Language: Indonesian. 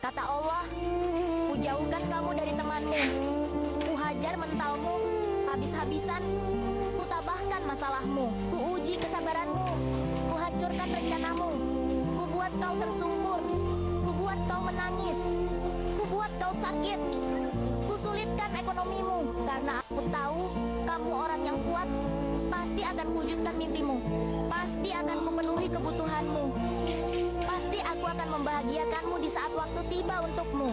Kata Allah, kujauhkan kamu dari temanmu, kuhajar mentalmu habis-habisan, kutabahkan masalahmu, kuuji kesabaranmu, kuhancurkan rencanamu, kubuat kau tersungkur, kubuat kau menangis, kubuat kau sakit, kusulitkan ekonomimu, karena aku tahu kamu orang yang kuat. Pasti akan kuwujudkan mimpimu, pasti akan kupenuhi kebutuhanmu, pasti aku akan membahagiakanmu di saat waktu tiba untukmu.